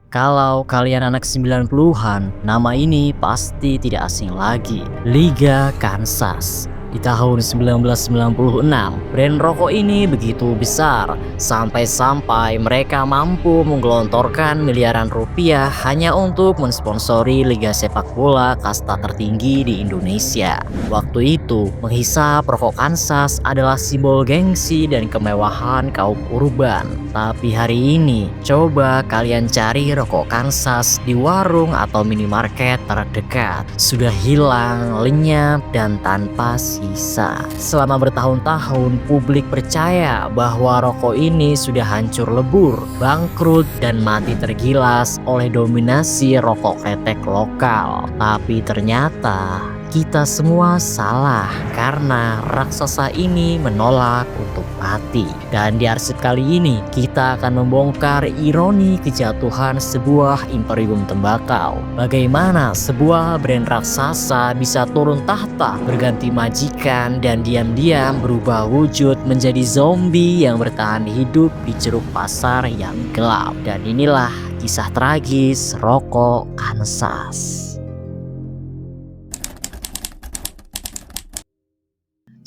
Kalau kalian anak 90-an, nama ini pasti tidak asing lagi. Liga Kansas. Di tahun 1996, brand rokok ini begitu besar sampai-sampai mereka mampu menggelontorkan miliaran rupiah hanya untuk mensponsori liga sepak bola kasta tertinggi di Indonesia. Waktu itu, menghisap rokok Kansas adalah simbol gengsi dan kemewahan kaum urban. Tapi hari ini, coba kalian cari rokok Kansas di warung atau minimarket terdekat. Sudah hilang, lenyap, dan tanpa sisa. Selama bertahun-tahun, publik percaya bahwa rokok ini sudah hancur lebur, bangkrut, dan mati tergilas oleh dominasi rokok kretek lokal. Tapi ternyata kita semua salah karena raksasa ini menolak untuk mati. Dan di arsip kali ini kita akan membongkar ironi kejatuhan sebuah imperium tembakau. Bagaimana sebuah brand raksasa bisa turun tahta, berganti majikan, dan diam-diam berubah wujud menjadi zombie yang bertahan hidup di ceruk pasar yang gelap. Dan inilah kisah tragis rokok Kansas.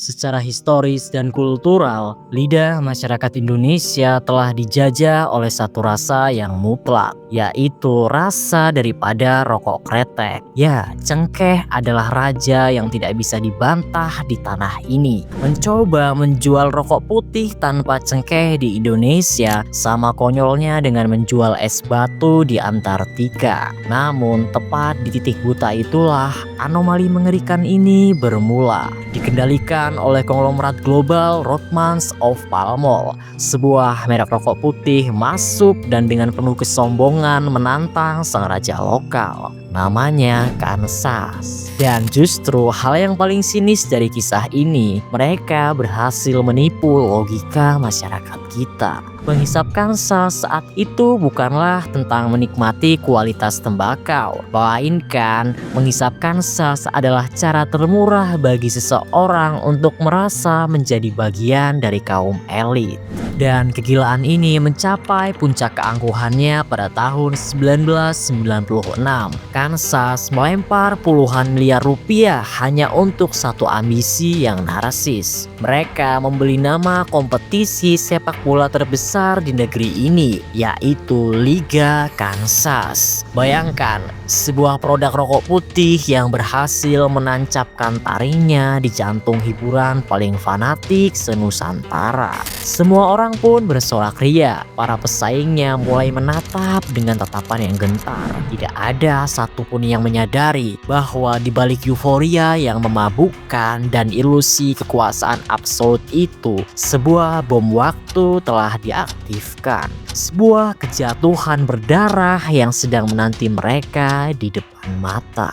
Secara historis dan kultural, lidah masyarakat Indonesia telah dijajah oleh satu rasa yang mutlak, yaitu rasa daripada rokok kretek. Ya, cengkeh adalah raja yang tidak bisa dibantah di tanah ini. Mencoba menjual rokok putih tanpa cengkeh di Indonesia sama konyolnya dengan menjual es batu di Antartika. Namun, tepat di titik buta itulah anomali mengerikan ini bermula. Dikendalikan oleh konglomerat global Rothmans of Pall Mall, sebuah merek rokok putih masuk dan dengan penuh kesombongan menantang sang raja lokal. Namanya Kansas. Dan justru hal yang paling sinis dari kisah ini, mereka berhasil menipu logika masyarakat kita. Menghisap Kansas saat itu bukanlah tentang menikmati kualitas tembakau, melainkan menghisap Kansas adalah cara termurah bagi seseorang untuk merasa menjadi bagian dari kaum elit. Dan kegilaan ini mencapai puncak keangkuhannya pada tahun 1996. Kansas melempar puluhan miliar rupiah hanya untuk satu ambisi yang narsis. Mereka membeli nama kompetisi sepak bola terbesar di negeri ini, yaitu Liga Kansas. Bayangkan, sebuah produk rokok putih yang berhasil menancapkan taringnya di jantung hiburan paling fanatik senusantara. Semua orang pun bersorak ria. Para pesaingnya mulai menatap dengan tatapan yang gentar. Tidak ada satupun yang menyadari bahwa di balik euforia yang memabukkan dan ilusi kekuasaan absolut itu, sebuah bom waktu telah diaktifkan. Sebuah kejatuhan berdarah yang sedang menanti mereka di depan mata.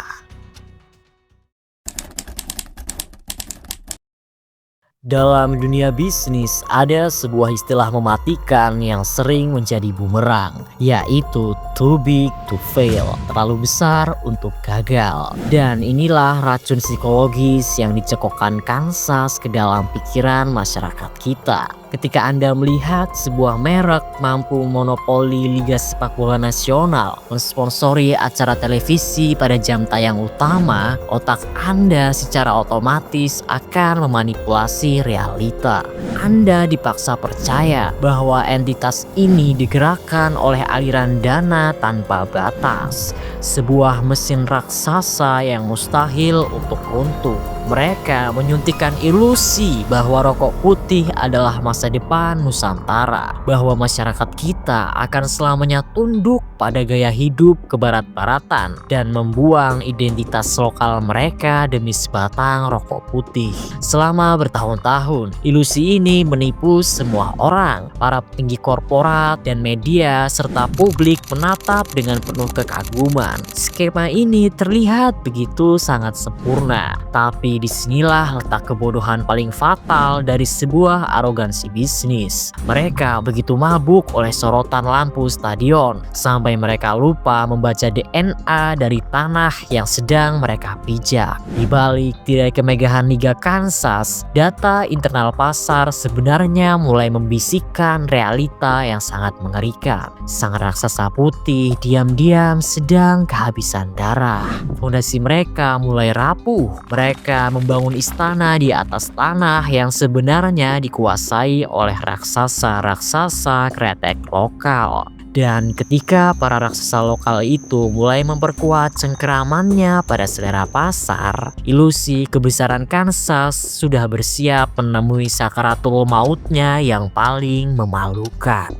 Dalam dunia bisnis, ada sebuah istilah mematikan yang sering menjadi bumerang, yaitu too big to fail, terlalu besar untuk gagal. Dan inilah racun psikologis yang dicekokkan Kansas ke dalam pikiran masyarakat kita. Ketika Anda melihat sebuah merek mampu monopoli Liga Sepak Bola Nasional, mensponsori acara televisi pada jam tayang utama, otak Anda secara otomatis akan memanipulasi realita. Anda dipaksa percaya bahwa entitas ini digerakkan oleh aliran dana tanpa batas, sebuah mesin raksasa yang mustahil untuk runtuh. Mereka menyuntikkan ilusi bahwa rokok putih adalah masa depan Nusantara, bahwa masyarakat kita akan selamanya tunduk pada gaya hidup kebarat-baratan dan membuang identitas lokal mereka demi sebatang rokok putih. Selama bertahun-tahun, ilusi ini menipu semua orang. Para petinggi korporat dan media serta publik menatap dengan penuh kekaguman. Skema ini terlihat begitu sangat sempurna, tapi disinilah letak kebodohan paling fatal dari sebuah arogansi bisnis. Mereka begitu mabuk oleh sorotan lampu stadion, sampai mereka lupa membaca DNA dari tanah yang sedang mereka pijak. Di balik tirai kemegahan Liga Kansas, data internal pasar sebenarnya mulai membisikkan realita yang sangat mengerikan. Sang raksasa putih diam-diam sedang kehabisan darah. Fondasi mereka mulai rapuh. Mereka membangun istana di atas tanah yang sebenarnya dikuasai oleh raksasa-raksasa kretek lokal. Dan ketika para raksasa lokal itu mulai memperkuat cengkeramannya pada selera pasar, ilusi kebesaran Kansas sudah bersiap menemui sakaratul mautnya yang paling memalukan.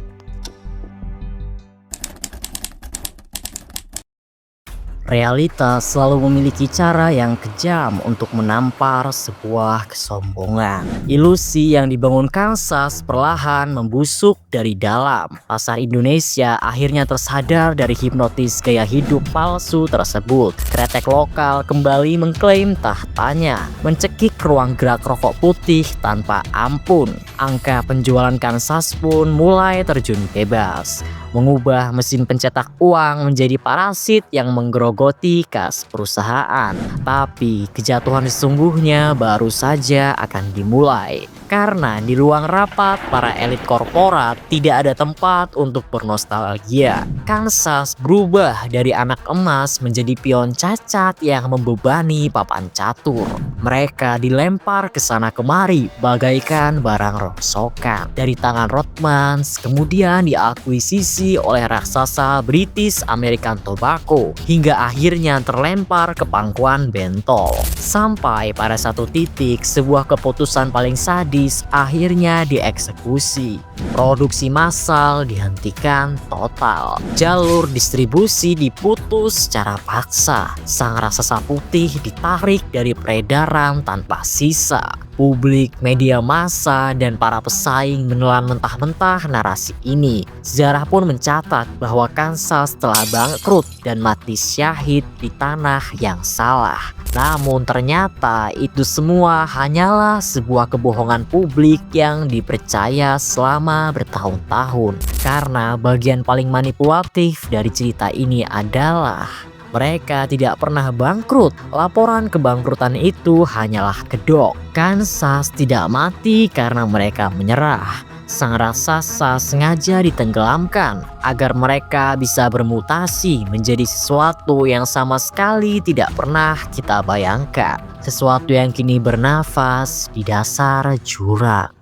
Realitas selalu memiliki cara yang kejam untuk menampar sebuah kesombongan. Ilusi yang dibangun Kansas perlahan membusuk dari dalam. Pasar Indonesia akhirnya tersadar dari hipnotis gaya hidup palsu tersebut. Kretek lokal kembali mengklaim tahtanya, mencekik ruang gerak rokok putih tanpa ampun. Angka penjualan Kansas pun mulai terjun bebas, mengubah mesin pencetak uang menjadi parasit yang menggerogoti kas perusahaan. Tapi kejatuhan sesungguhnya baru saja akan dimulai. Karena di ruang rapat para elit korporat tidak ada tempat untuk bernostalgia. Kansas berubah dari anak emas menjadi pion cacat yang membebani papan catur. Mereka dilempar ke sana kemari bagaikan barang rongsokan. Dari tangan Rothmans kemudian diakuisisi oleh raksasa British American Tobacco, hingga akhirnya terlempar ke pangkuan bentol. Sampai pada satu titik sebuah keputusan paling sadis akhirnya dieksekusi. Produksi massal dihentikan total. Jalur distribusi diputus secara paksa. Sang raksasa putih ditarik dari peredaran tanpa sisa. Publik, media massa, dan para pesaing menelan mentah-mentah narasi ini. Sejarah pun mencatat bahwa Kansas telah bangkrut dan mati syahid di tanah yang salah. Namun ternyata itu semua hanyalah sebuah kebohongan publik yang dipercaya selama bertahun-tahun. Karena bagian paling manipulatif dari cerita ini adalah mereka tidak pernah bangkrut. Laporan kebangkrutan itu hanyalah kedok. Kansas tidak mati karena mereka menyerah. Sang raksasa sengaja ditenggelamkan agar mereka bisa bermutasi menjadi sesuatu yang sama sekali tidak pernah kita bayangkan. Sesuatu yang kini bernafas di dasar jurang.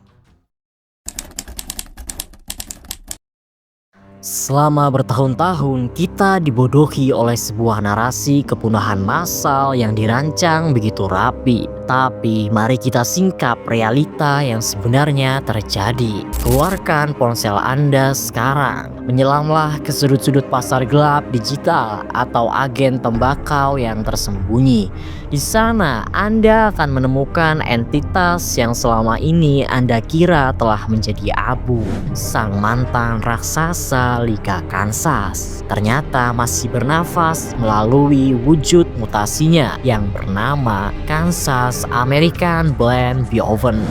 Selama bertahun-tahun kita dibodohi oleh sebuah narasi kepunahan massal yang dirancang begitu rapi. Tapi mari kita singkap realita yang sebenarnya terjadi. Keluarkan ponsel Anda sekarang. Menyelamlah ke sudut-sudut pasar gelap digital atau agen tembakau yang tersembunyi. Di sana Anda akan menemukan entitas yang selama ini Anda kira telah menjadi abu. Sang mantan raksasa Liga Kansas ternyata masih bernafas melalui wujud mutasinya yang bernama Kansas American Blend Bioven.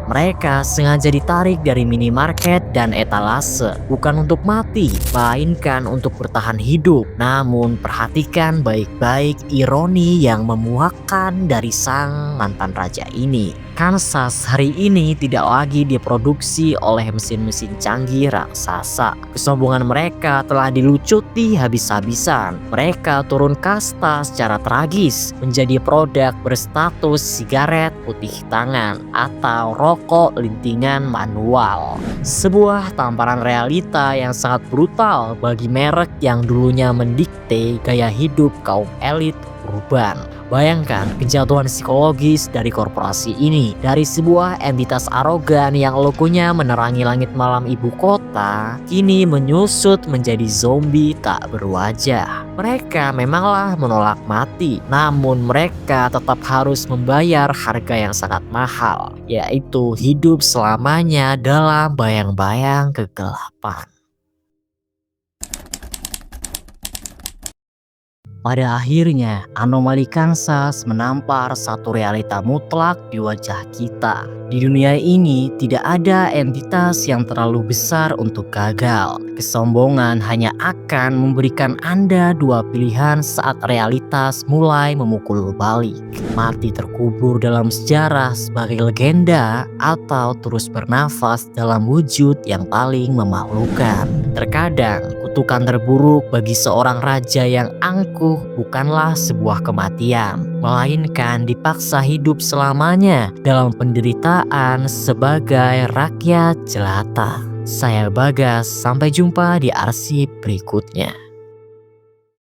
Mereka sengaja ditarik dari minimarket dan etalase, bukan untuk mati, melainkan untuk bertahan hidup. Namun perhatikan baik-baik ironi yang memuakkan dari sang mantan raja ini. Kansas hari ini tidak lagi diproduksi oleh mesin-mesin canggih raksasa. Kesombongan mereka telah dilucuti habis-habisan. Mereka turun kasta secara tragis menjadi produk berstatus sigaret putih tangan atau rokok lintingan manual. Sebuah tamparan realita yang sangat brutal bagi merek yang dulunya mendikte gaya hidup kaum elit urban. Bayangkan kejatuhan psikologis dari korporasi ini. Dari sebuah entitas arogan yang logonya menerangi langit malam ibu kota, kini menyusut menjadi zombie tak berwajah. Mereka memanglah menolak mati, namun mereka tetap harus membayar harga yang sangat mahal, yaitu hidup selamanya dalam bayang-bayang kegelapan. Pada akhirnya, anomali Kansas menampar satu realita mutlak di wajah kita. Di dunia ini tidak ada entitas yang terlalu besar untuk gagal. Kesombongan hanya akan memberikan Anda dua pilihan saat realitas mulai memukul balik. Mati terkubur dalam sejarah sebagai legenda atau terus bernafas dalam wujud yang paling memalukan. Terkadang, kutukan terburuk bagi seorang raja yang angkuh bukanlah sebuah kematian, melainkan dipaksa hidup selamanya dalam penderitaan sebagai rakyat jelata. Saya Bagas, sampai jumpa di arsip berikutnya.